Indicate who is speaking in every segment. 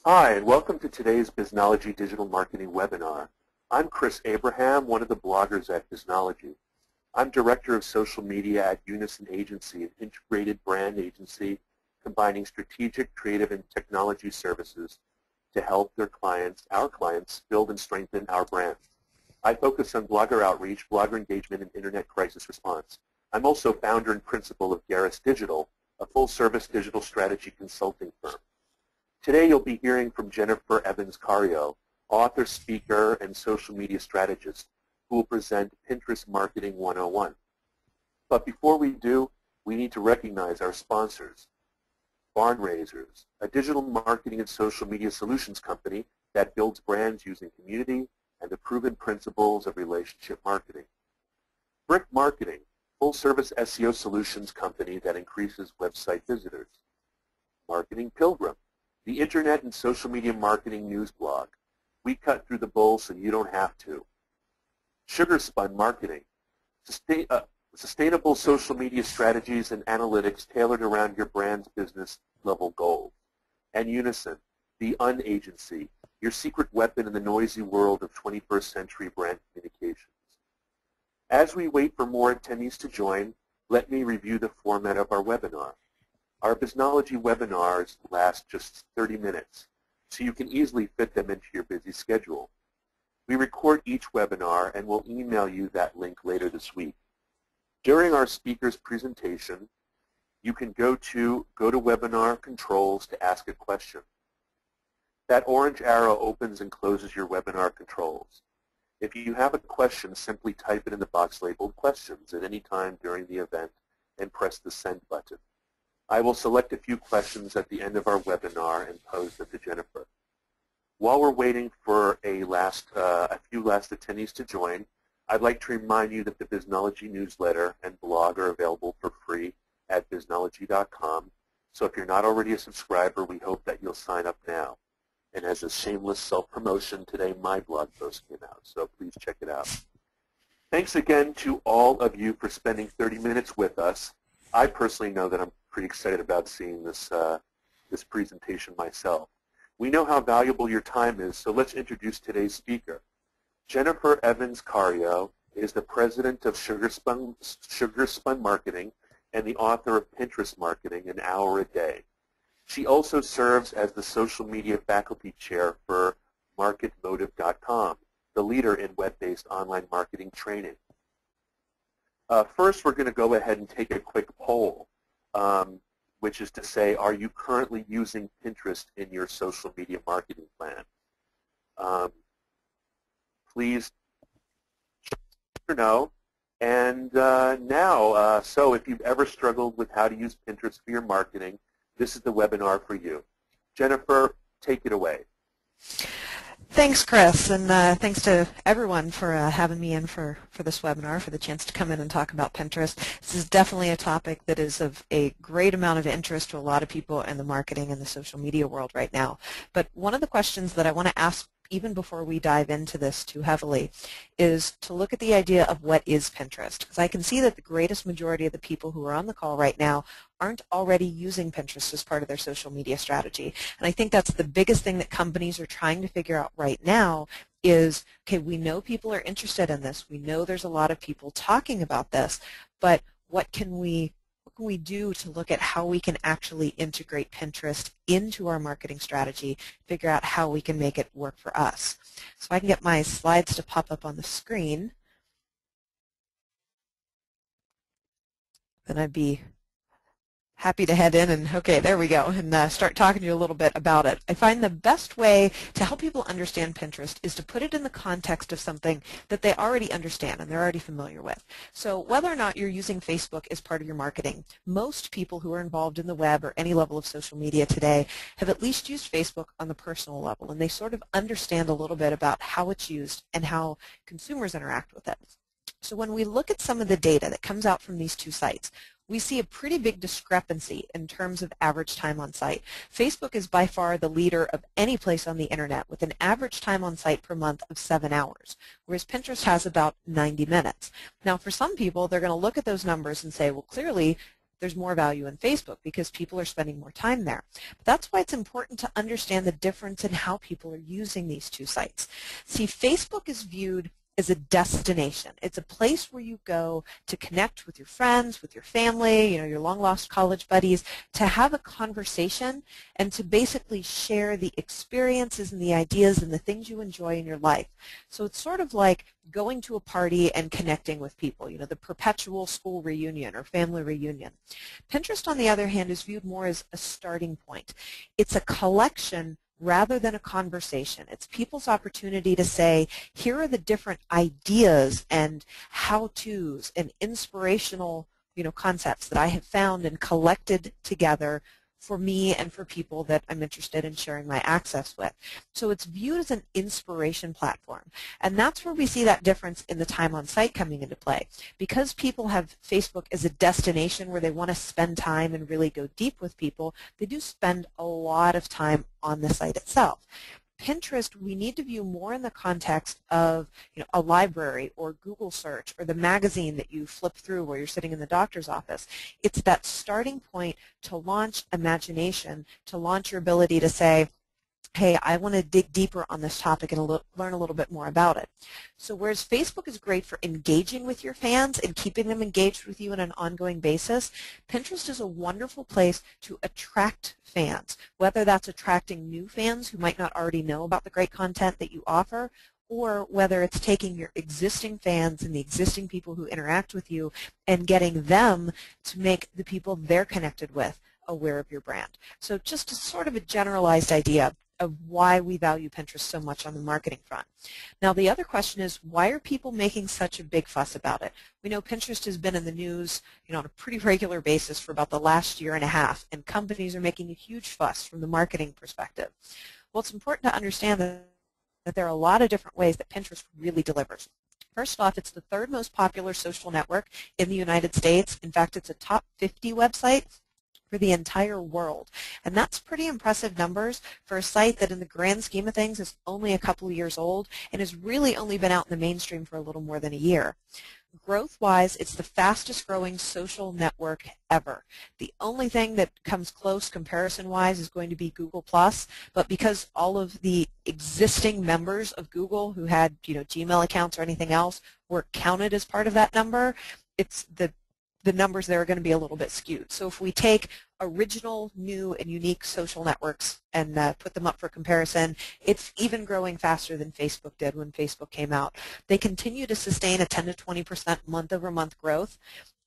Speaker 1: Hi, and welcome to today's Biznology Digital Marketing webinar. I'm Chris Abraham, one of the bloggers at Biznology. I'm Director of Social Media at Unison Agency, an integrated brand agency combining strategic, creative, and technology services to help our clients, build and strengthen our brand. I focus on blogger outreach, blogger engagement, and internet crisis response. I'm also founder and principal of Garris Digital, a full-service digital strategy consulting firm. Today you'll be hearing from Jennifer Evans-Cario, author, speaker, and social media strategist, who will present Pinterest Marketing 101. But before we do, we need to recognize our sponsors. Barn Raisers, a digital marketing and social media solutions company that builds brands using community and the proven principles of relationship marketing. Brick Marketing, full-service SEO solutions company that increases website visitors. Marketing Pilgrim, the internet and social media marketing news blog. We cut through the bull so you don't have to. Sugar Spun Marketing, sustainable social media strategies and analytics tailored around your brand's business level goals. And Unison, the unagency, your secret weapon in the noisy world of 21st century brand communications. As we wait for more attendees to join, let me review the format of our webinar. Our Biznology webinars last just 30 minutes, so you can easily fit them into your busy schedule. We record each webinar and will email you that link later this week. During our speaker's presentation, you can go to GoToWebinar Controls to ask a question. That orange arrow opens and closes your webinar controls. If you have a question, simply type it in the box labeled Questions at any time during the event and press the Send button. I will select a few questions at the end of our webinar and pose them to Jennifer. While we're waiting for a few last attendees to join, I'd like to remind you that the Biznology newsletter and blog are available for free at biznology.com. So if you're not already a subscriber, we hope that you'll sign up now. And as a shameless self-promotion, today my blog post came out, so please check it out. Thanks again to all of you for spending 30 minutes with us. I personally know that I'm pretty excited about seeing this presentation myself. We know how valuable your time is, so let's introduce today's speaker. Jennifer Evans-Cario is the president of Sugar Spun Marketing and the author of Pinterest Marketing, An Hour a Day. She also serves as the social media faculty chair for MarketMotive.com, the leader in web-based online marketing training. First, we're going to go ahead and take a quick poll, which is to say, are you currently using Pinterest in your social media marketing plan? Please check or no. And so if you've ever struggled with how to use Pinterest for your marketing, this is the webinar for you. Jennifer, take it away.
Speaker 2: Thanks, Chris, and thanks to everyone for having me in for this webinar, for the chance to come in and talk about Pinterest. This is definitely a topic that is of a great amount of interest to a lot of people in the marketing and the social media world right now. But one of the questions that I want to ask even before we dive into this too heavily is to look at the idea of what is Pinterest, because I can see that the greatest majority of the people who are on the call right now aren't already using Pinterest as part of their social media strategy. And I think that's the biggest thing that companies are trying to figure out right now is, okay, we know people are interested in this. We know there's a lot of people talking about this, but what can we do to look at how we can actually integrate Pinterest into our marketing strategy, figure out how we can make it work for us. So I can get my slides to pop up on the screen. Then I'd be happy to head in and, okay, there we go, and start talking to you a little bit about it. I find the best way to help people understand Pinterest is to put it in the context of something that they already understand and they're already familiar with. So whether or not you're using Facebook as part of your marketing, most people who are involved in the web or any level of social media today have at least used Facebook on the personal level, and they sort of understand a little bit about how it's used and how consumers interact with it. So when we look at some of the data that comes out from these two sites, we see a pretty big discrepancy in terms of average time on site. Facebook is by far the leader of any place on the internet with an average time on site per month of 7 hours, whereas Pinterest has about 90 minutes. Now for some people, they're going to look at those numbers and say, well, clearly there's more value in Facebook because people are spending more time there. But that's why it's important to understand the difference in how people are using these two sites. See, Facebook is viewed as a destination. It's a place where you go to connect with your friends, with your family, your long-lost college buddies, to have a conversation and to basically share the experiences and the ideas and the things you enjoy in your life. So it's sort of like going to a party and connecting with people, the perpetual school reunion or family reunion. Pinterest, on the other hand, is viewed more as a starting point. It's a collection rather than a conversation. It's people's opportunity to say, here are the different ideas and how-tos and inspirational, concepts that I have found and collected together for me and for people that I'm interested in sharing my access with. So it's viewed as an inspiration platform. And that's where we see that difference in the time on site coming into play. Because people have Facebook as a destination where they want to spend time and really go deep with people, they do spend a lot of time on the site itself. Pinterest, we need to view more in the context of a library or Google search or the magazine that you flip through while you're sitting in the doctor's office. It's that starting point to launch imagination, to launch your ability to say, hey, I want to dig deeper on this topic and learn a little bit more about it. So whereas Facebook is great for engaging with your fans and keeping them engaged with you on an ongoing basis, Pinterest is a wonderful place to attract fans, whether that's attracting new fans who might not already know about the great content that you offer, or whether it's taking your existing fans and the existing people who interact with you and getting them to make the people they're connected with aware of your brand. So just sort of a generalized idea of why we value Pinterest so much on the marketing front. Now the other question is, why are people making such a big fuss about it? We know Pinterest has been in the news on a pretty regular basis for about the last year and a half, and companies are making a huge fuss from the marketing perspective. Well, it's important to understand that there are a lot of different ways that Pinterest really delivers. First off, it's the third most popular social network in the United States. In fact, it's a top 50 website for the entire world. And that's pretty impressive numbers for a site that in the grand scheme of things is only a couple of years old and has really only been out in the mainstream for a little more than a year. Growth-wise, it's the fastest growing social network ever. The only thing that comes close comparison-wise is going to be Google+, but because all of the existing members of Google who had Gmail accounts or anything else were counted as part of that number, it's the numbers there are going to be a little bit skewed. So if we take original, new, and unique social networks and put them up for comparison, it's even growing faster than Facebook did when Facebook came out. They continue to sustain a 10 to 20% month-over-month growth.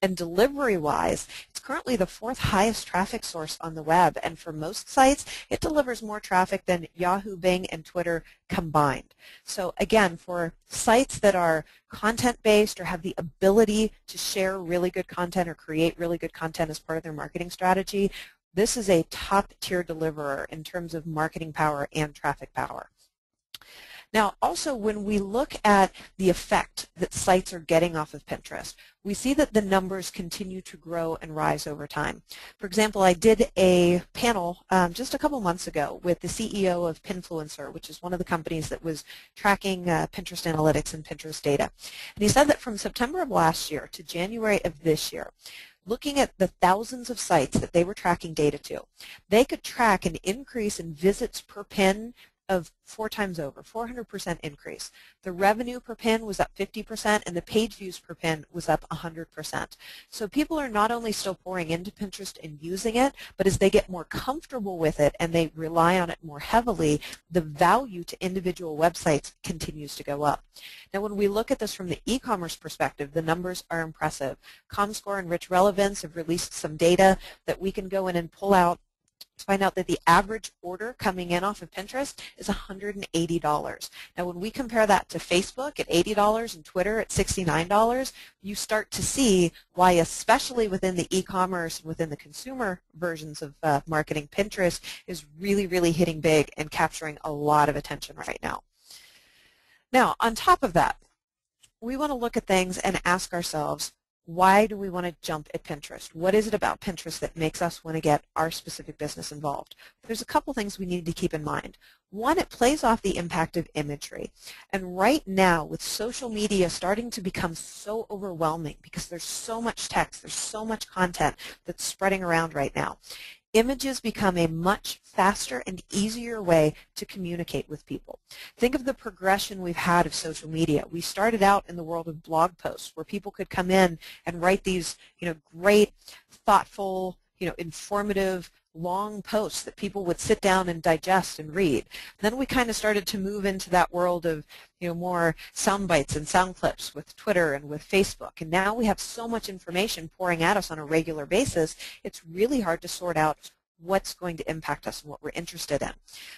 Speaker 2: And delivery-wise, it's currently the 4th highest traffic source on the web, and for most sites, it delivers more traffic than Yahoo, Bing, and Twitter combined. So again, for sites that are content-based or have the ability to share really good content or create really good content as part of their marketing strategy, this is a top-tier deliverer in terms of marketing power and traffic power. Now, also, when we look at the effect that sites are getting off of Pinterest, we see that the numbers continue to grow and rise over time. For example, I did a panel just a couple months ago with the CEO of Pinfluencer, which is one of the companies that was tracking Pinterest analytics and Pinterest data. And he said that from September of last year to January of this year, looking at the thousands of sites that they were tracking data to, they could track an increase in visits per pin of 4 times over, 400% increase. The revenue per pin was up 50%, and the page views per pin was up 100%. So people are not only still pouring into Pinterest and using it, but as they get more comfortable with it and they rely on it more heavily, the value to individual websites continues to go up. Now, when we look at this from the e-commerce perspective, the numbers are impressive. ComScore and Rich Relevance have released some data that we can go in and pull out to find out that the average order coming in off of Pinterest is $180. Now, when we compare that to Facebook at $80 and Twitter at $69, you start to see why, especially within the e-commerce and within the consumer versions of marketing, Pinterest is really, really hitting big and capturing a lot of attention right now. Now, on top of that, we want to look at things and ask ourselves, Why do we want to jump at Pinterest? What is it about Pinterest that makes us want to get our specific business involved? There's a couple things we need to keep in mind. One, it plays off the impact of imagery. And right now, with social media starting to become so overwhelming because there's so much text, there's so much content that's spreading around right now, images become a much faster and easier way to communicate with people. Think of the progression we've had of social media. We started out in the world of blog posts where people could come in and write these, great, thoughtful, informative, long posts that people would sit down and digest and read. Then we kind of started to move into that world of more sound bites and sound clips with Twitter and with Facebook. And now we have so much information pouring at us on a regular basis, it's really hard to sort out what's going to impact us and what we're interested in.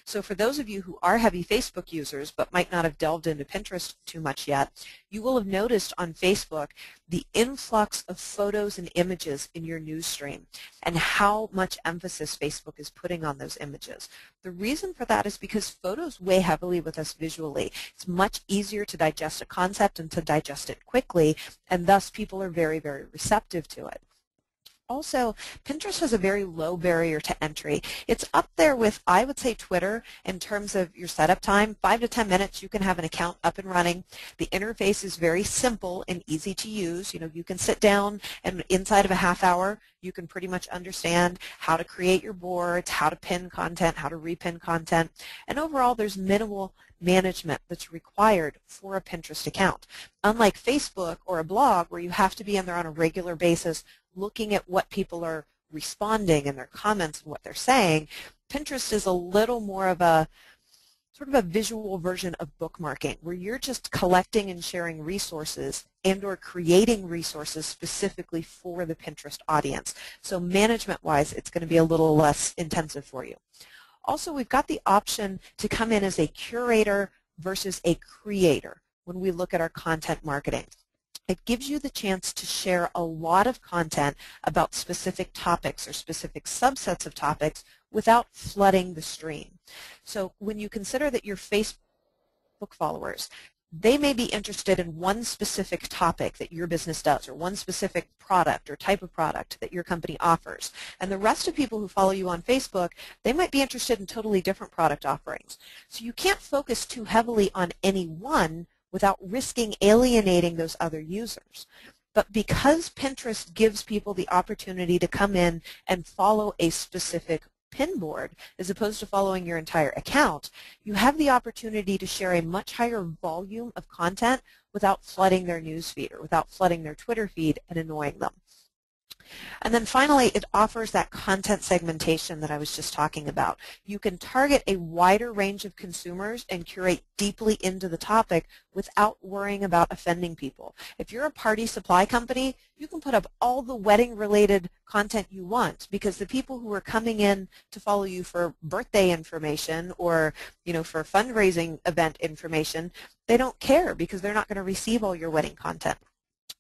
Speaker 2: So for those of you who are heavy Facebook users but might not have delved into Pinterest too much yet, you will have noticed on Facebook the influx of photos and images in your news stream and how much emphasis Facebook is putting on those images. The reason for that is because photos weigh heavily with us visually. It's much easier to digest a concept and to digest it quickly, and thus people are very, very receptive to it. Also, Pinterest has a very low barrier to entry. It's up there with, I would say, Twitter in terms of your setup time. 5 to 10 minutes, you can have an account up and running. The interface is very simple and easy to use. You can sit down and inside of a half hour, you can pretty much understand how to create your boards, how to pin content, how to repin content. And overall, there's minimal management that's required for a Pinterest account. Unlike Facebook or a blog where you have to be in there on a regular basis looking at what people are responding and their comments and what they're saying, Pinterest is a little more of a sort of a visual version of bookmarking where you're just collecting and sharing resources and or creating resources specifically for the Pinterest audience. So management-wise, it's going to be a little less intensive for you. Also, we've got the option to come in as a curator versus a creator when we look at our content marketing. It gives you the chance to share a lot of content about specific topics or specific subsets of topics without flooding the stream. So when you consider that your Facebook followers, they may be interested in one specific topic that your business does or one specific product or type of product that your company offers. And the rest of people who follow you on Facebook, they might be interested in totally different product offerings. So you can't focus too heavily on any one without risking alienating those other users. But because Pinterest gives people the opportunity to come in and follow a specific pin board as opposed to following your entire account, you have the opportunity to share a much higher volume of content without flooding their news feed or without flooding their Twitter feed and annoying them. And then finally, it offers that content segmentation that I was just talking about. You can target a wider range of consumers and curate deeply into the topic without worrying about offending people. If you're a party supply company, you can put up all the wedding-related content you want because the people who are coming in to follow you for birthday information or for fundraising event information, they don't care because they're not going to receive all your wedding content.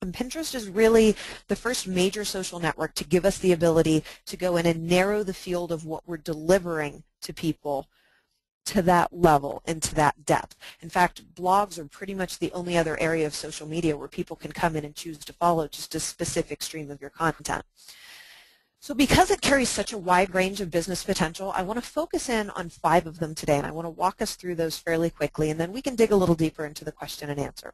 Speaker 2: And Pinterest is really the first major social network to give us the ability to go in and narrow the field of what we're delivering to people to that level and to that depth. In fact, blogs are pretty much the only other area of social media where people can come in and choose to follow just a specific stream of your content. So because it carries such a wide range of business potential, I want to focus in on 5 of them today, and I want to walk us through those fairly quickly, and then we can dig a little deeper into the question and answer.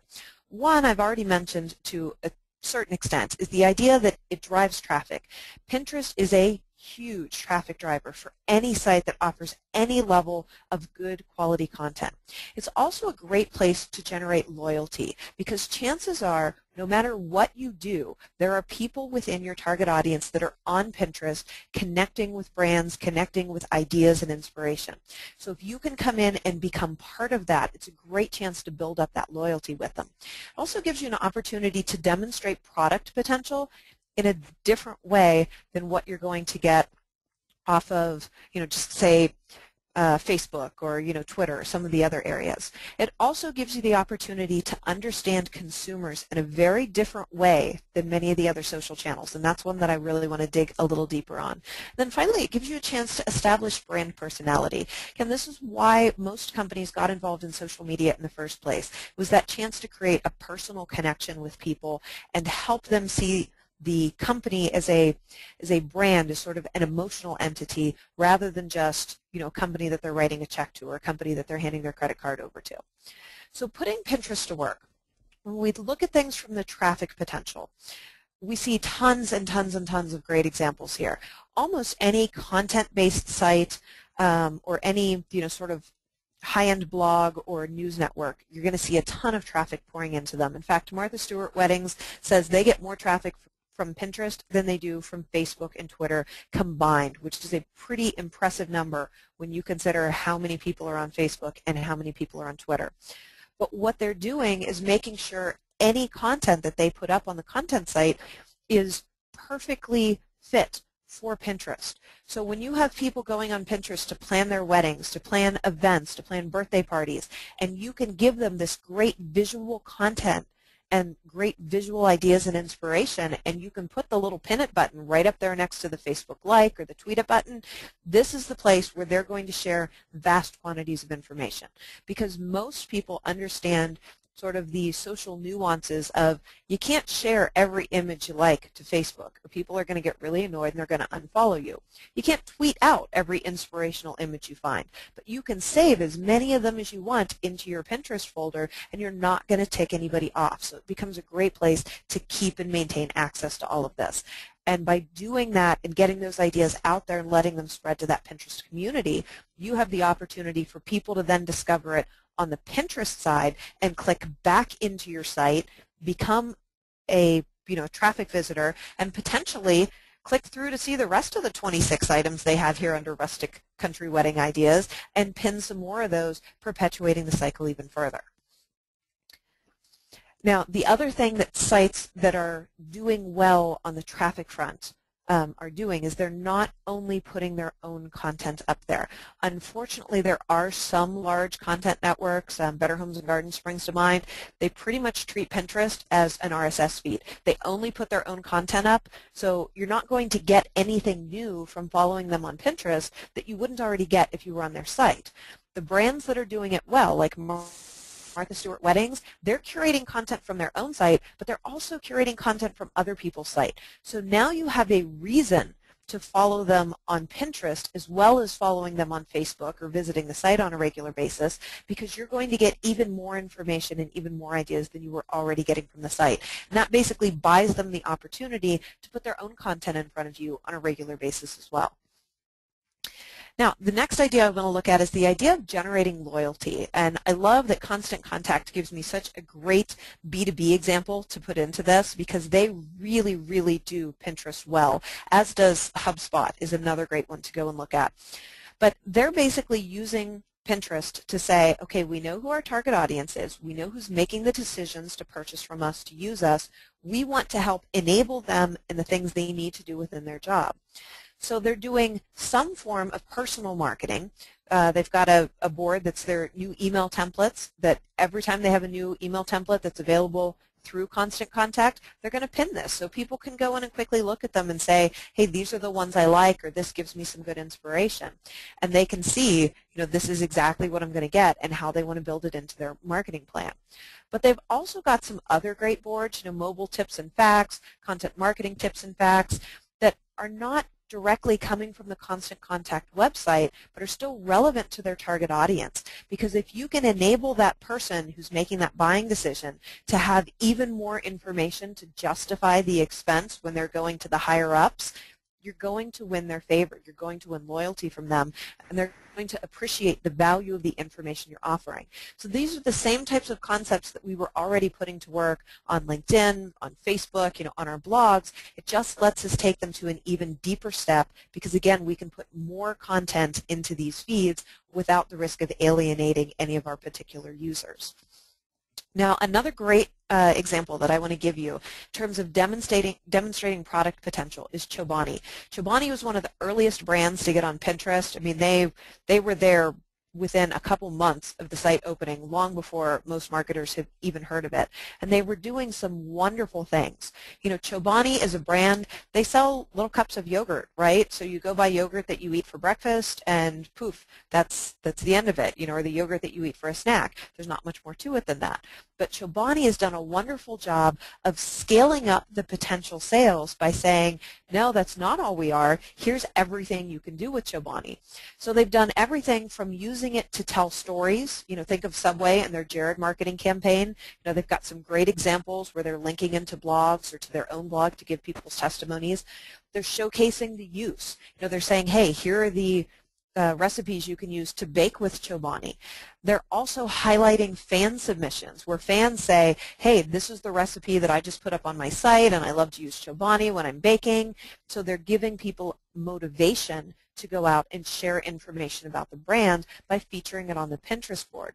Speaker 2: One I've already mentioned to a certain extent is the idea that it drives traffic. Pinterest is a huge traffic driver for any site that offers any level of good quality content. It's also a great place to generate loyalty because chances are, no matter what you do, there are people within your target audience that are on Pinterest connecting with brands, connecting with ideas and inspiration. So if you can come in and become part of that, it's a great chance to build up that loyalty with them. It also gives you an opportunity to demonstrate product potential in a different way than what you're going to get off of, just say, Facebook or Twitter, some of the other areas. It also gives you the opportunity to understand consumers in a very different way than many of the other social channels, and that's one that I really want to dig a little deeper on. Then finally, it gives you a chance to establish brand personality. Again, this is why most companies got involved in social media in the first place, was that chance to create a personal connection with people and help them see the company as a brand, as sort of an emotional entity, rather than just a company that they're writing a check to or a company that they're handing their credit card over to. So putting Pinterest to work, when we look at things from the traffic potential, we see tons and tons and tons of great examples here. Almost any content-based site or any sort of high-end blog or news network, you're going to see a ton of traffic pouring into them. In fact, Martha Stewart Weddings says they get more traffic from Pinterest than they do from Facebook and Twitter combined, which is a pretty impressive number when you consider how many people are on Facebook and how many people are on Twitter. But what they're doing is making sure any content that they put up on the content site is perfectly fit for Pinterest. So when you have people going on Pinterest to plan their weddings, to plan events, to plan birthday parties, and you can give them this great visual content and great visual ideas and inspiration, and you can put the little pin it button right up there next to the Facebook like or the tweet it button, this is the place where they're going to share vast quantities of information, because most people understand sort of the social nuances of you can't share every image you like to Facebook, or people are going to get really annoyed and they're going to unfollow you. You can't tweet out every inspirational image you find, but you can save as many of them as you want into your Pinterest folder, and you're not going to tick anybody off. So it becomes a great place to keep and maintain access to all of this. And by doing that and getting those ideas out there and letting them spread to that Pinterest community, you have the opportunity for people to then discover it on the Pinterest side and click back into your site, become a traffic visitor, and potentially click through to see the rest of the 26 items they have here under Rustic Country Wedding Ideas and pin some more of those, perpetuating the cycle even further. Now, the other thing that sites that are doing well on the traffic front are doing is they're not only putting their own content up there. Unfortunately, there are some large content networks, Better Homes and Gardens springs to mind. They pretty much treat Pinterest as an RSS feed. They only put their own content up, so you're not going to get anything new from following them on Pinterest that you wouldn't already get if you were on their site. The brands that are doing it well, like Martha Stewart Weddings, they're curating content from their own site, but they're also curating content from other people's site. So now you have a reason to follow them on Pinterest as well as following them on Facebook or visiting the site on a regular basis, because you're going to get even more information and even more ideas than you were already getting from the site. And that basically buys them the opportunity to put their own content in front of you on a regular basis as well. Now, the next idea I want to look at is the idea of generating loyalty. And I love that Constant Contact gives me such a great B2B example to put into this, because they really, really do Pinterest well, as does HubSpot is another great one to go and look at. But they're basically using Pinterest to say, okay, we know who our target audience is. We know who's making the decisions to purchase from us, to use us. We want to help enable them in the things they need to do within their job. So they're doing some form of personal marketing. They've got a board that's their new email templates, that every time they have a new email template that's available through Constant Contact, they're going to pin this so people can go in and quickly look at them and say, hey, these are the ones I like, or this gives me some good inspiration. And they can see, this is exactly what I'm going to get and how they want to build it into their marketing plan. But they've also got some other great boards, mobile tips and facts, content marketing tips and facts, that are not directly coming from the Constant Contact website, but are still relevant to their target audience. Because if you can enable that person who's making that buying decision to have even more information to justify the expense when they're going to the higher ups, you're going to win their favor. You're going to win loyalty from them, and they're going to appreciate the value of the information you're offering. So these are the same types of concepts that we were already putting to work on LinkedIn, on Facebook, on our blogs. It just lets us take them to an even deeper step, because again, we can put more content into these feeds without the risk of alienating any of our particular users. Now, another great example that I want to give you in terms of demonstrating product potential is Chobani. Chobani was one of the earliest brands to get on Pinterest. I mean, they were there within a couple months of the site opening, long before most marketers have even heard of it. And they were doing some wonderful things. You know, Chobani is a brand, they sell little cups of yogurt, right? So you go buy yogurt that you eat for breakfast and poof, that's the end of it, you know, or the yogurt that you eat for a snack. There's not much more to it than that. But Chobani has done a wonderful job of scaling up the potential sales by saying, no, that's not all we are. Here's everything you can do with Chobani. So they've done everything from using it to tell stories. You know, think of Subway and their Jared marketing campaign. You know, they've got some great examples where they're linking into blogs or to their own blog to give people's testimonies. They're showcasing the use. You know, they're saying, hey, here are the recipes you can use to bake with Chobani. They're also highlighting fan submissions where fans say, hey, this is the recipe that I just put up on my site and I love to use Chobani when I'm baking. So they're giving people motivation to go out and share information about the brand by featuring it on the Pinterest board.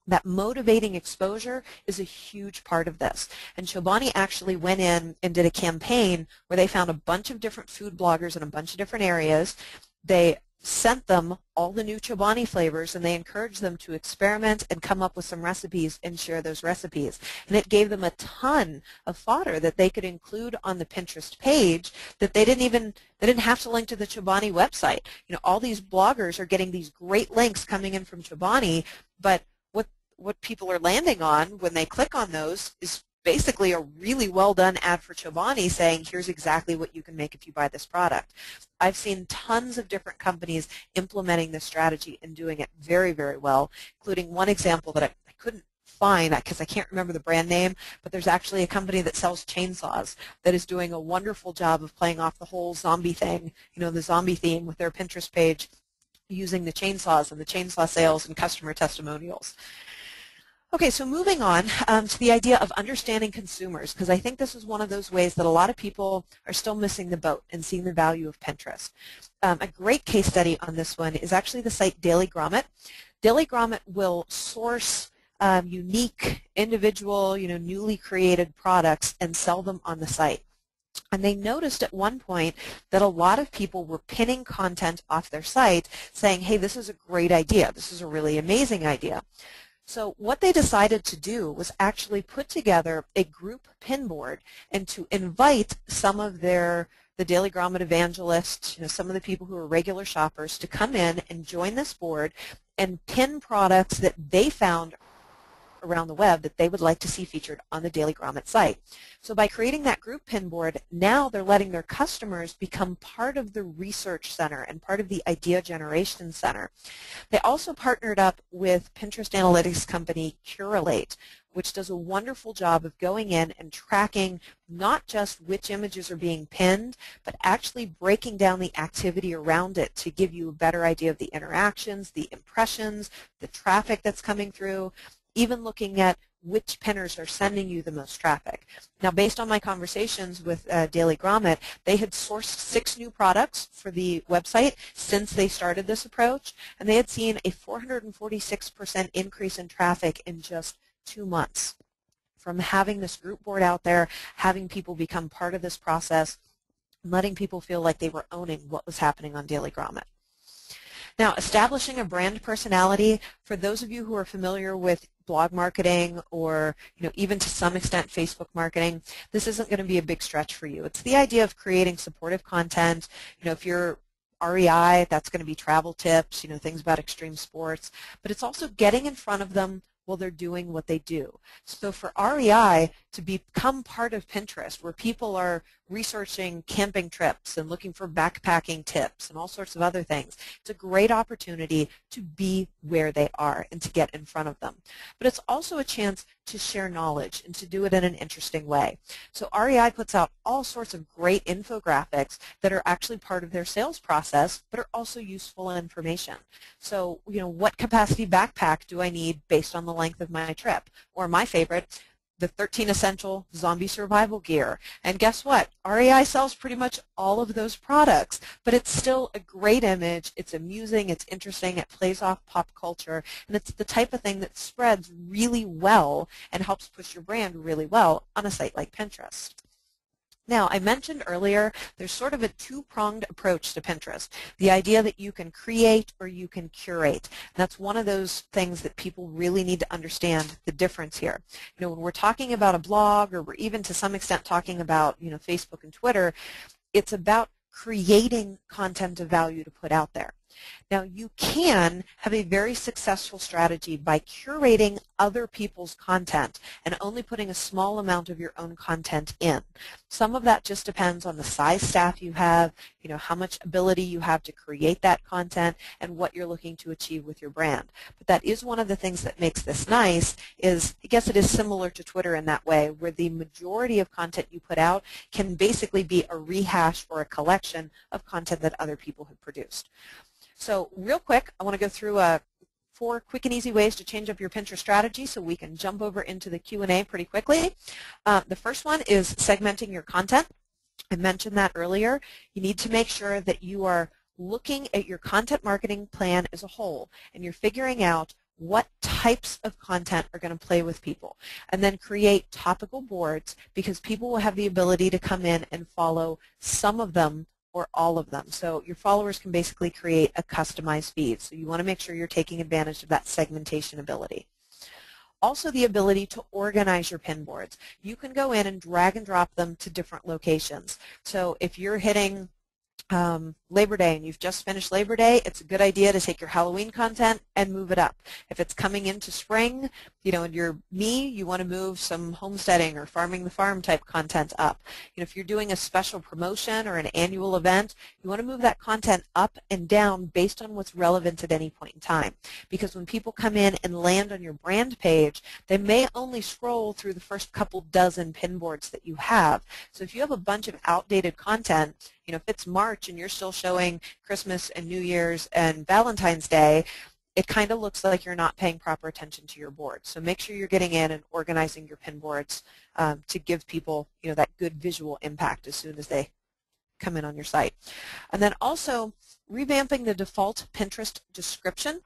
Speaker 2: That motivating exposure is a huge part of this. And Chobani actually went in and did a campaign where they found a bunch of different food bloggers in a bunch of different areas. They sent them all the new Chobani flavors and they encouraged them to experiment and come up with some recipes and share those recipes. And it gave them a ton of fodder that they could include on the Pinterest page that they didn't have to link to the Chobani website. You know, all these bloggers are getting these great links coming in from Chobani, but what people are landing on when they click on those is basically a really well done ad for Chobani saying, here's exactly what you can make if you buy this product. I've seen tons of different companies implementing this strategy and doing it very, very well, including one example that I couldn't find because I can't remember the brand name, but there's actually a company that sells chainsaws that is doing a wonderful job of playing off the whole zombie thing, you know, the zombie theme with their Pinterest page using the chainsaws and the chainsaw sales and customer testimonials. Okay, so moving on to the idea of understanding consumers, because I think this is one of those ways that a lot of people are still missing the boat and seeing the value of Pinterest. A great case study on this one is actually the site Daily Grommet. Daily Grommet will source unique, individual, you know, newly created products and sell them on the site. And they noticed at one point that a lot of people were pinning content off their site saying, hey, this is a great idea. This is a really amazing idea. So what they decided to do was actually put together a group pin board and to invite some of the Daily Grommet evangelists, you know, some of the people who are regular shoppers to come in and join this board and pin products that they found around the web that they would like to see featured on the Daily Grommet site. So by creating that group pin board, now they're letting their customers become part of the research center and part of the idea generation center. They also partnered up with Pinterest analytics company Curate, which does a wonderful job of going in and tracking not just which images are being pinned, but actually breaking down the activity around it to give you a better idea of the interactions, the impressions, the traffic that's coming through, even looking at which pinners are sending you the most traffic. Now, based on my conversations with Daily Grommet, they had sourced 6 new products for the website since they started this approach, and they had seen a 446% increase in traffic in just 2 months from having this group board out there, having people become part of this process, and letting people feel like they were owning what was happening on Daily Grommet. Now, establishing a brand personality, for those of you who are familiar with blog marketing or, you know, even to some extent Facebook marketing, this isn't going to be a big stretch for you. It's the idea of creating supportive content. You know, if you're REI, that's going to be travel tips, you know, things about extreme sports, but it's also getting in front of them while they're doing what they do. So for REI to become part of Pinterest, where people are researching camping trips and looking for backpacking tips and all sorts of other things, it's a great opportunity to be where they are and to get in front of them. But it's also a chance to share knowledge and to do it in an interesting way. So REI puts out all sorts of great infographics that are actually part of their sales process, but are also useful information. So, you know, what capacity backpack do I need based on the length of my trip? Or my favorite, the 13 essential zombie survival gear. And guess what? REI sells pretty much all of those products, but it's still a great image. It's amusing, it's interesting, it plays off pop culture, and it's the type of thing that spreads really well and helps push your brand really well on a site like Pinterest. Now, I mentioned earlier there's sort of a two-pronged approach to Pinterest, the idea that you can create or you can curate. And that's one of those things that people really need to understand the difference here. You know, when we're talking about a blog, or we're even to some extent talking about, you know, Facebook and Twitter, it's about creating content of value to put out there. Now, you can have a very successful strategy by curating other people's content and only putting a small amount of your own content in. Some of that just depends on the size staff you have, you know, how much ability you have to create that content, and what you're looking to achieve with your brand. But that is one of the things that makes this nice. Is, I guess it is similar to Twitter in that way, where the majority of content you put out can basically be a rehash or a collection of content that other people have produced. So real quick, I want to go through 4 quick and easy ways to change up your Pinterest strategy so we can jump over into the Q&A pretty quickly. The first one is segmenting your content. I mentioned that earlier. You need to make sure that you are looking at your content marketing plan as a whole, and you're figuring out what types of content are going to play with people, and then create topical boards, because people will have the ability to come in and follow some of them or all of them. So your followers can basically create a customized feed. So you want to make sure you're taking advantage of that segmentation ability. Also, the ability to organize your pin boards. You can go in and drag and drop them to different locations. So if you're hitting Labor Day and you've just finished Labor Day, it's a good idea to take your Halloween content and move it up. If it's coming into spring, you know, and you're me, you want to move some homesteading or farming the farm type content up. You know, if you're doing a special promotion or an annual event, you want to move that content up and down based on what's relevant at any point in time. Because when people come in and land on your brand page, they may only scroll through the first couple dozen pin boards that you have. So if you have a bunch of outdated content, you know, if it's March and you're still showing Christmas and New Year's and Valentine's Day, it kind of looks like you're not paying proper attention to your board. So make sure you're getting in and organizing your pin boards to give people, you know, that good visual impact as soon as they come in on your site. And then also revamping the default Pinterest description.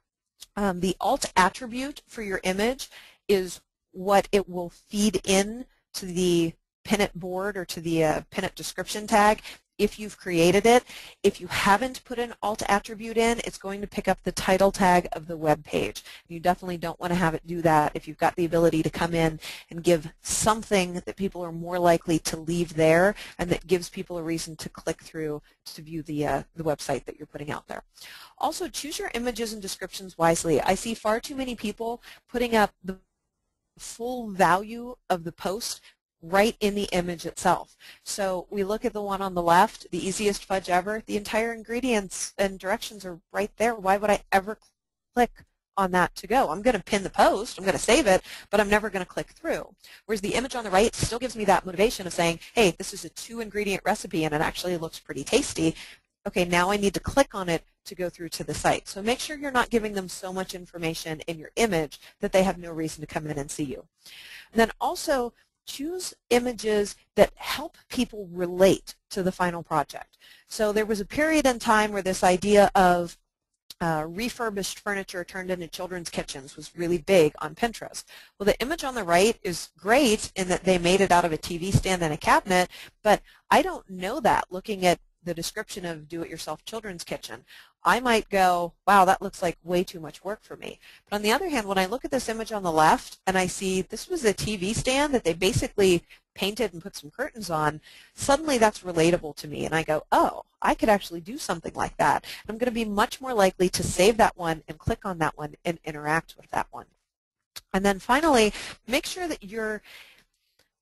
Speaker 2: The alt attribute for your image is what it will feed in to the pin it board or to the pin it description tag if you've created it. If you haven't put an alt attribute in, it's going to pick up the title tag of the web page. You definitely don't want to have it do that if you've got the ability to come in and give something that people are more likely to leave there and that gives people a reason to click through to view the website that you're putting out there. Also, choose your images and descriptions wisely. I see far too many people putting up the full value of the post right in the image itself. So we look at the one on the left, the easiest fudge ever. The entire ingredients and directions are right there. Why would I ever click on that to go? I'm going to pin the post, I'm going to save it, but I'm never going to click through. Whereas the image on the right still gives me that motivation of saying, hey, this is a 2-ingredient recipe and it actually looks pretty tasty. Okay, now I need to click on it to go through to the site. So make sure you're not giving them so much information in your image that they have no reason to come in and see you. And then also, choose images that help people relate to the final project. So there was a period in time where this idea of refurbished furniture turned into children's kitchens was really big on Pinterest. Well, the image on the right is great in that they made it out of a TV stand and a cabinet, but I don't know that looking at the description of do-it-yourself children's kitchen. I might go, wow, that looks like way too much work for me. But on the other hand, when I look at this image on the left and I see this was a TV stand that they basically painted and put some curtains on, suddenly that's relatable to me. And I go, oh, I could actually do something like that. And I'm going to be much more likely to save that one and click on that one and interact with that one. And then finally, make sure that you're,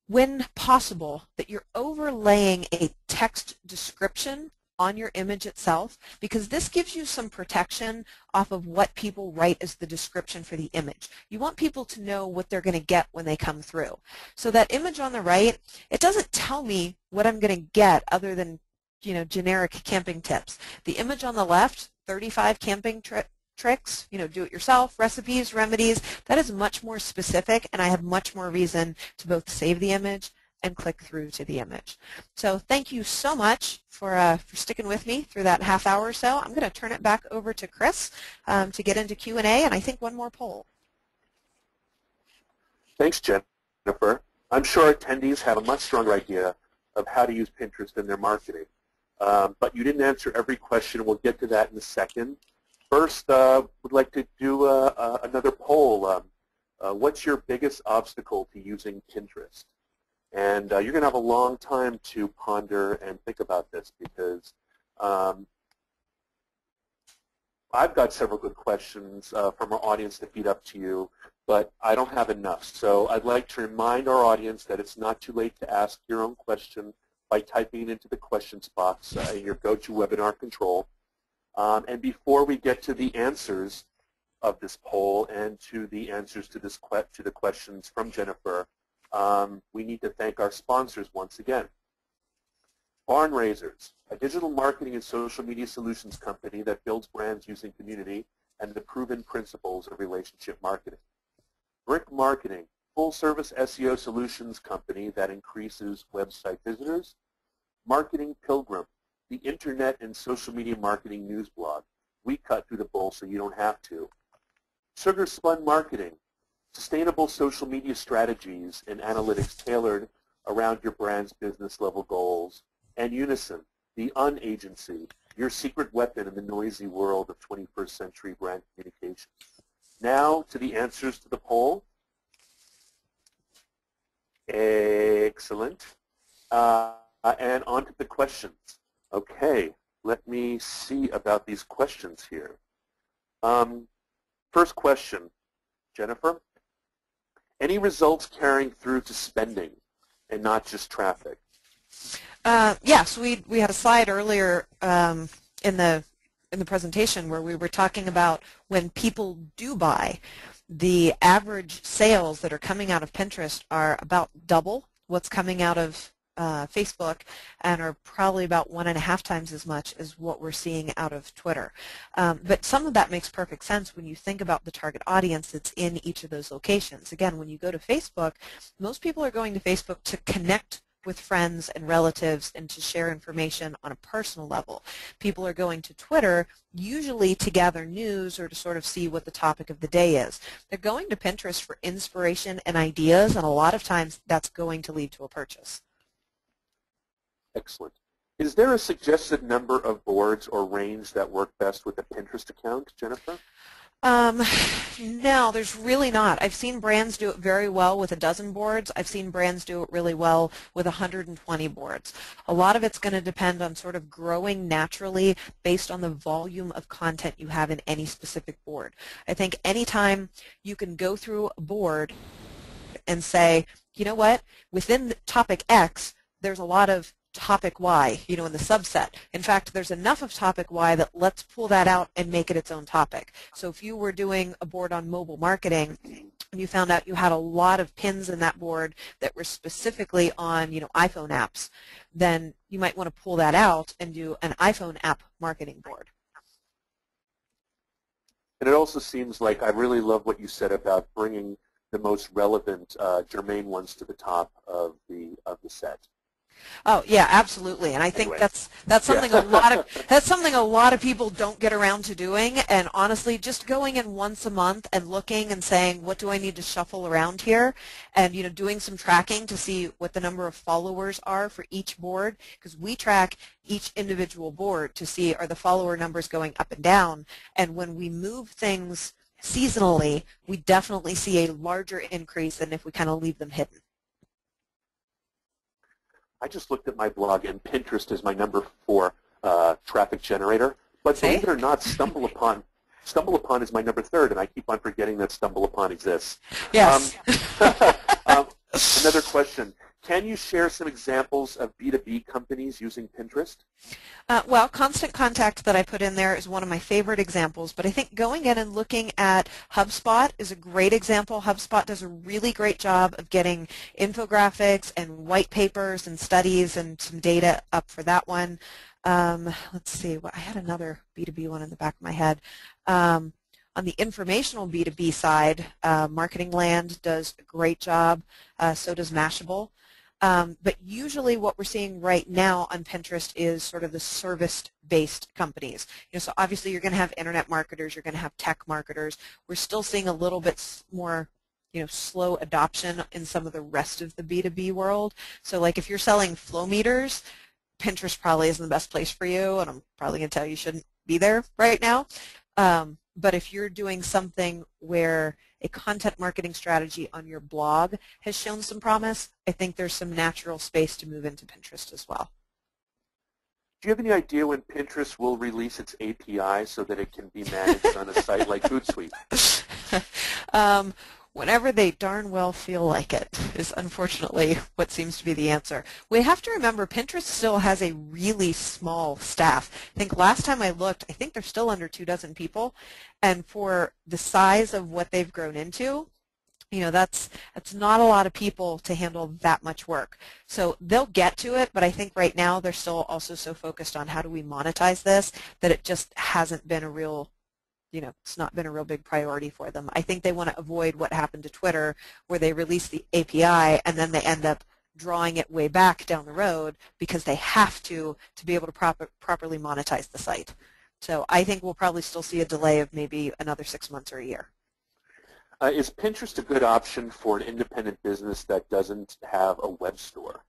Speaker 2: when possible, that you're overlaying a text description on your image itself, because this gives you some protection off of what people write as the description for the image. You want people to know what they're going to get when they come through. So that image on the right, it doesn't tell me what I'm going to get other than, you know, generic camping tips. The image on the left, 35 camping tricks, do it yourself, recipes, remedies, that is much more specific, and I have much more reason to both save the image and click through to the image. So thank you so much for sticking with me through that half hour or so. I'm going to turn it back over to Chris to get into Q&A, and I think one more poll.
Speaker 1: Thanks, Jennifer. I'm sure attendees have a much stronger idea of how to use Pinterest in their marketing. But you didn't answer every question. We'll get to that in a second. First, would like to do another poll. What's your biggest obstacle to using Pinterest? And you're going to have a long time to ponder and think about this because I've got several good questions from our audience to feed up to you, but I don't have enough. So I'd like to remind our audience that it's not too late to ask your own question by typing it into the questions box in your GoToWebinar control. And before we get to the answers of this poll and to the answers to the questions from Jennifer, we need to thank our sponsors once again. Barn Raisers, a digital marketing and social media solutions company that builds brands using community and the proven principles of relationship marketing. Brick Marketing, full-service SEO solutions company that increases website visitors. Marketing Pilgrim, the internet and social media marketing news blog. We cut through the bull so you don't have to. Sugar Spun Marketing, sustainable social media strategies and analytics tailored around your brand's business level goals. And Unison, the unagency, your secret weapon in the noisy world of 21st century brand communication. Now to the answers to the poll. Excellent. And on to the questions. Okay, let me see about these questions here. First question, Jennifer. Any results carrying through to spending and not just traffic?
Speaker 2: Yes, we had a slide earlier in the presentation where we were talking about when people do buy, the average sales that are coming out of Pinterest are about double what's coming out of Facebook and are probably about 1.5 times as much as what we're seeing out of Twitter. But some of that makes perfect sense when you think about the target audience that's in each of those locations. Again, when you go to Facebook, most people are going to Facebook to connect with friends and relatives and to share information on a personal level. People are going to Twitter usually to gather news or to sort of see what the topic of the day is. They're going to Pinterest for inspiration and ideas, and a lot of times that's going to lead to a purchase.
Speaker 1: Excellent. Is there a suggested number of boards or range that work best with a Pinterest account, Jennifer?
Speaker 2: No, there's really not. I've seen brands do it very well with 12 boards. I've seen brands do it really well with 120 boards. A lot of it's going to depend on sort of growing naturally based on the volume of content you have in any specific board. I think anytime you can go through a board and say, you know what, within the topic X, there's a lot of topic Y, in the subset. In fact, there's enough of topic Y that let's pull that out and make it its own topic. So if you were doing a board on mobile marketing and you found out you had a lot of pins in that board that were specifically on, iPhone apps, then you might want to pull that out and do an iPhone app marketing board.
Speaker 1: And it also seems like I really love what you said about bringing the most relevant germane ones to the top of the set.
Speaker 2: Oh yeah, absolutely, and I think
Speaker 1: Anyway.
Speaker 2: that's something a lot of people don't get around to doing. And honestly, just going in once a month and looking and saying, what do I need to shuffle around here, and doing some tracking to see what the number of followers are for each board, because we track each individual board to see are the follower numbers going up and down. And when we move things seasonally, we definitely see a larger increase than if we kind of leave them hidden.
Speaker 1: I just looked at my blog, and Pinterest is my number 4 traffic generator. But believe it or not, StumbleUpon is my number 3rd, and I keep on forgetting that StumbleUpon exists.
Speaker 2: Yes.
Speaker 1: Another question. Can you share some examples of B2B companies using Pinterest?
Speaker 2: Well, Constant Contact that I put in there is one of my favorite examples, but I think going in and looking at HubSpot is a great example. HubSpot does a really great job of getting infographics and white papers and studies and some data up for that one. Let's see, I had another B2B one in the back of my head. On the informational B2B side, Marketing Land does a great job, so does Mashable. But usually what we're seeing right now on Pinterest is sort of the service-based companies. So obviously you're going to have internet marketers, you're going to have tech marketers. We're still seeing a little bit more slow adoption in some of the rest of the B2B world. So like if you're selling flow meters, Pinterest probably isn't the best place for you, and I'm probably going to tell you shouldn't be there right now. But if you're doing something where a content marketing strategy on your blog has shown some promise, I think there's some natural space to move into Pinterest as well.
Speaker 1: Do you have any idea when Pinterest will release its API so that it can be managed on a site like Hootsuite?
Speaker 2: Whenever they darn well feel like it is unfortunately what seems to be the answer. We have to remember Pinterest still has a really small staff. I think last time I looked, I think they're still under 24 people. And for the size of what they've grown into, that's not a lot of people to handle that much work. So they'll get to it, but I think right now they're still also so focused on how do we monetize this that it just hasn't been a real it's not been a real big priority for them. I think they want to avoid what happened to Twitter where they release the API and then they end up drawing it way back down the road because they have to be able to properly monetize the site. So I think we'll probably still see a delay of maybe another 6 months or a year.
Speaker 1: Is Pinterest a good option for an independent business that doesn't have a web store?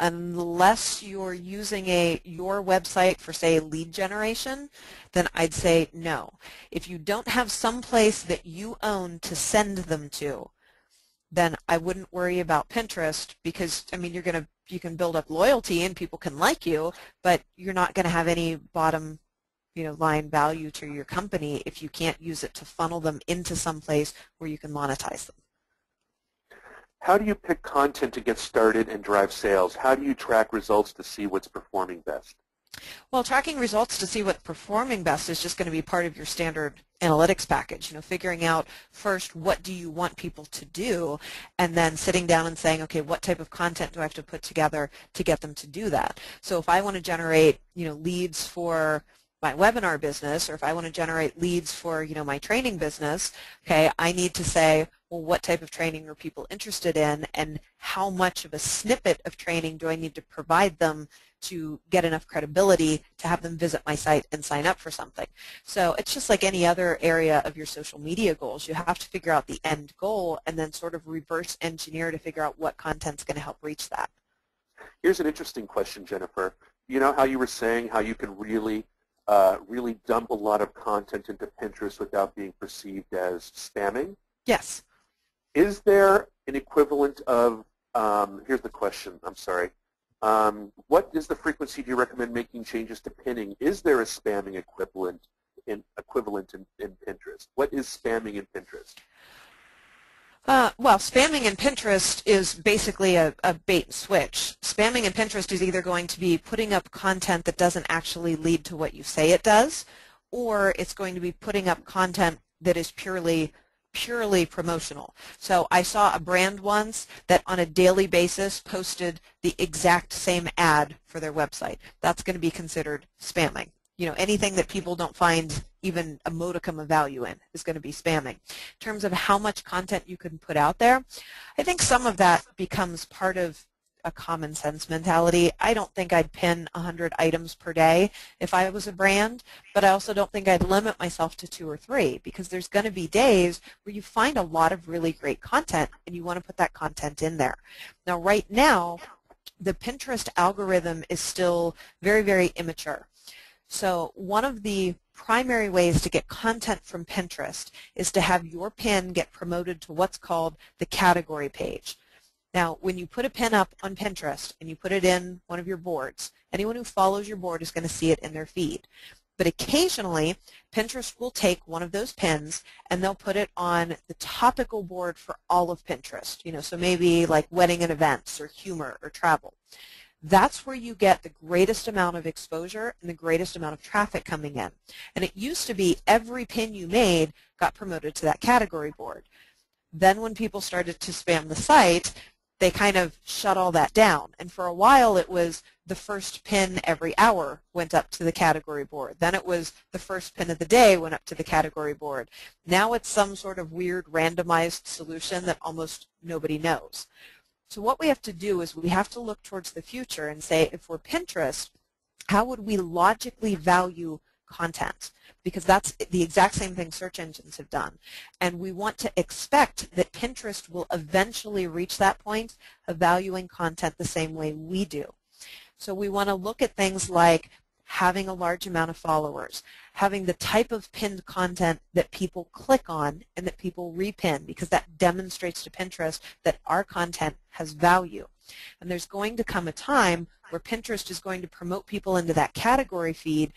Speaker 2: Unless you're using your website for, say, lead generation, then I'd say no. If you don't have some place that you own to send them to, then I wouldn't worry about Pinterest because, I mean, you can build up loyalty and people can like you, but you're not going to have any bottom line value to your company if you can't use it to funnel them into some place where you can monetize them.
Speaker 1: How do you pick content to get started and drive sales? How do you track results to see what's performing best?
Speaker 2: Well, tracking results to see what's performing best is just going to be part of your standard analytics package. Figuring out first what do you want people to do, and then sitting down and saying, okay, what type of content do I have to put together to get them to do that? So if I want to generate, leads for my webinar business, or if I want to generate leads for, my training business, okay, I need to say, well, what type of training are people interested in, and how much of a snippet of training do I need to provide them to get enough credibility to have them visit my site and sign up for something. So it's just like any other area of your social media goals. You have to figure out the end goal and then sort of reverse engineer to figure out what content's going to help reach that.
Speaker 1: Here's an interesting question, Jennifer. You know how you were saying how you can really dump a lot of content into Pinterest without being perceived as spamming?
Speaker 2: Yes.
Speaker 1: Is there an equivalent of, here's the question, I'm sorry. What is the frequency do you recommend making changes to pinning? Is there a spamming equivalent in Pinterest? What is spamming in Pinterest?
Speaker 2: Well, spamming in Pinterest is basically a bait and switch. Spamming in Pinterest is either going to be putting up content that doesn't actually lead to what you say it does, or it's going to be putting up content that is purely promotional. So I saw a brand once that on a daily basis posted the exact same ad for their website. That's going to be considered spamming. Anything that people don't find even a modicum of value in is going to be spamming. In terms of how much content you can put out there, I think some of that becomes part of a common sense mentality. I don't think I'd pin 100 items per day if I was a brand, but I also don't think I'd limit myself to 2 or 3 because there's going to be days where you find a lot of really great content and you want to put that content in there. Now, right now, the Pinterest algorithm is still very, very immature. So one of the primary ways to get content from Pinterest is to have your pin get promoted to what's called the category page. Now, when you put a pin up on Pinterest and you put it in one of your boards, anyone who follows your board is going to see it in their feed. But occasionally, Pinterest will take one of those pins and they'll put it on the topical board for all of Pinterest. So maybe like wedding and events or humor or travel. That's where you get the greatest amount of exposure and the greatest amount of traffic coming in. And it used to be every pin you made got promoted to that category board. Then when people started to spam the site, they kind of shut all that down. And for a while it was the first pin every hour went up to the category board. Then it was the first pin of the day went up to the category board. Now it's some sort of weird randomized solution that almost nobody knows. So what we have to do is we have to look towards the future and say, if we're Pinterest, how would we logically value content? Because that's the exact same thing search engines have done. And we want to expect that Pinterest will eventually reach that point of valuing content the same way we do. So we want to look at things like having a large amount of followers, having the type of pinned content that people click on and that people repin, because that demonstrates to Pinterest that our content has value. And there's going to come a time where Pinterest is going to promote people into that category feed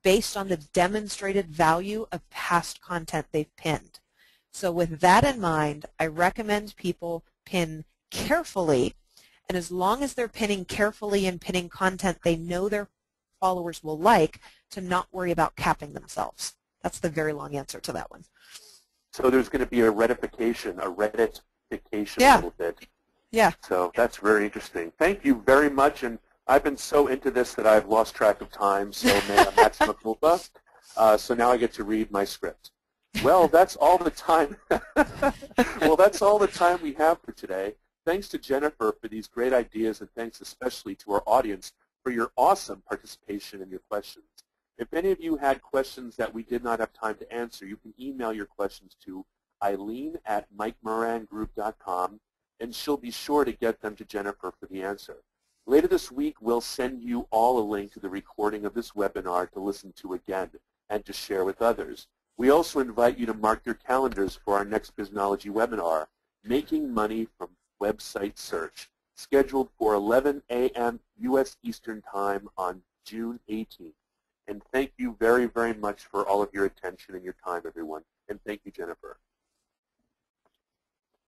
Speaker 2: based on the demonstrated value of past content they've pinned. So with that in mind, I recommend people pin carefully, and as long as they're pinning carefully and pinning content they know their followers will like, to not worry about capping themselves. That's the very long answer to that one.
Speaker 1: So there's going to be a Reddification a
Speaker 2: Yeah.
Speaker 1: little bit.
Speaker 2: Yeah.
Speaker 1: So that's very interesting. Thank you very much. And I've been so into this that I've lost track of time, so maxima culpa. So now I get to read my script. Well, that's all the time. Well, that's all the time we have for today. Thanks to Jennifer for these great ideas, and thanks especially to our audience for your awesome participation and your questions. If any of you had questions that we did not have time to answer, you can email your questions to Eileen@MikeMoranGroup.com, and she'll be sure to get them to Jennifer for the answer. Later this week, we'll send you all a link to the recording of this webinar to listen to again and to share with others. We also invite you to mark your calendars for our next Biznology webinar, Making Money from Website Search, scheduled for 11 a.m. U.S. Eastern Time on June 18th. And thank you very, very much for all of your attention and your time, everyone. And thank you, Jennifer.